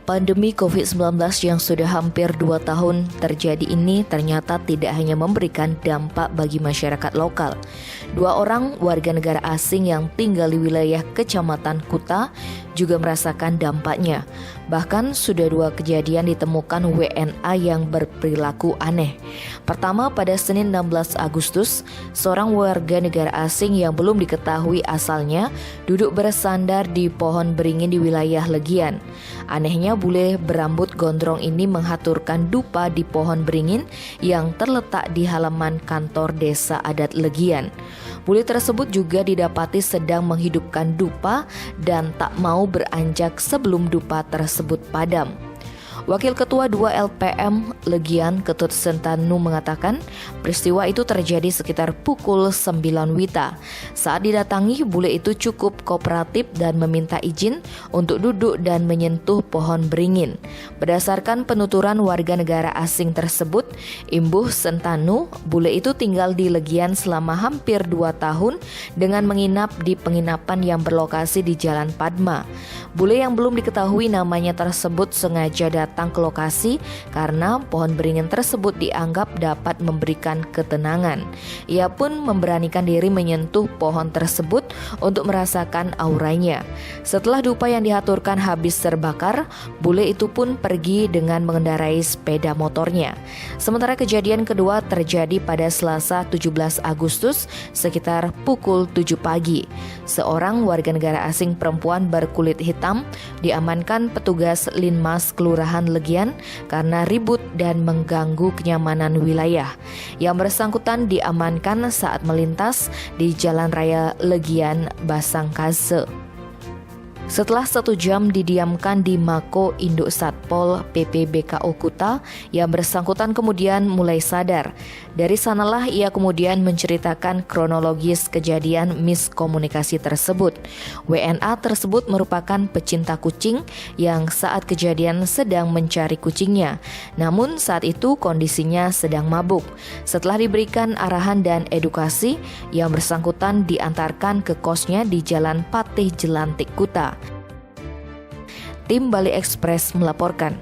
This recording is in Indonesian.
Pandemi COVID-19 yang sudah hampir 2 tahun terjadi ini ternyata tidak hanya memberikan dampak bagi masyarakat lokal. 2 orang warga negara asing yang tinggal di wilayah Kecamatan Kuta juga merasakan dampaknya. Bahkan sudah 2 kejadian ditemukan WNA yang berperilaku aneh. Pertama, pada Senin 16 Agustus, seorang warga negara asing yang belum diketahui asalnya duduk bersandar di pohon beringin di wilayah Legian. Anehnya, bule berambut gondrong ini menghaturkan dupa di pohon beringin yang terletak di halaman kantor desa adat Legian. Bule tersebut juga didapati sedang menghidupkan dupa dan tak mau beranjak sebelum dupa tersebut padam. Wakil Ketua 2 LPM Legian Ketut Sentanu mengatakan peristiwa itu terjadi sekitar pukul 9 WITA. Saat didatangi, bule itu cukup kooperatif dan meminta izin untuk duduk dan menyentuh pohon beringin. Berdasarkan penuturan warga negara asing tersebut, Imbuh Sentanu, bule itu tinggal di Legian selama hampir 2 tahun dengan menginap di penginapan yang berlokasi di Jalan Padma. Bule yang belum diketahui namanya tersebut sengaja datang ke lokasi karena pohon beringin tersebut dianggap dapat memberikan ketenangan. Ia pun memberanikan diri menyentuh pohon tersebut untuk merasakan auranya. Setelah dupa yang dihaturkan habis terbakar, bule itu pun pergi dengan mengendarai sepeda motornya. Sementara kejadian kedua terjadi pada Selasa 17 Agustus sekitar pukul 7 pagi. Seorang warga negara asing perempuan berkulit hitam diamankan petugas Linmas Kelurahan Legian karena ribut dan mengganggu kenyamanan wilayah. Yang bersangkutan diamankan saat melintas di Jalan Raya Legian Basangkase. Setelah 1 jam didiamkan di Mako Induk Satpol PP BKO Kuta, yang bersangkutan kemudian mulai sadar. Dari sanalah ia kemudian menceritakan kronologis kejadian miskomunikasi tersebut. WNA tersebut merupakan pecinta kucing yang saat kejadian sedang mencari kucingnya. Namun saat itu kondisinya sedang mabuk. Setelah diberikan arahan dan edukasi, yang bersangkutan diantarkan ke kosnya di Jalan Patih Jelantik Kuta. Tim Bali Express melaporkan.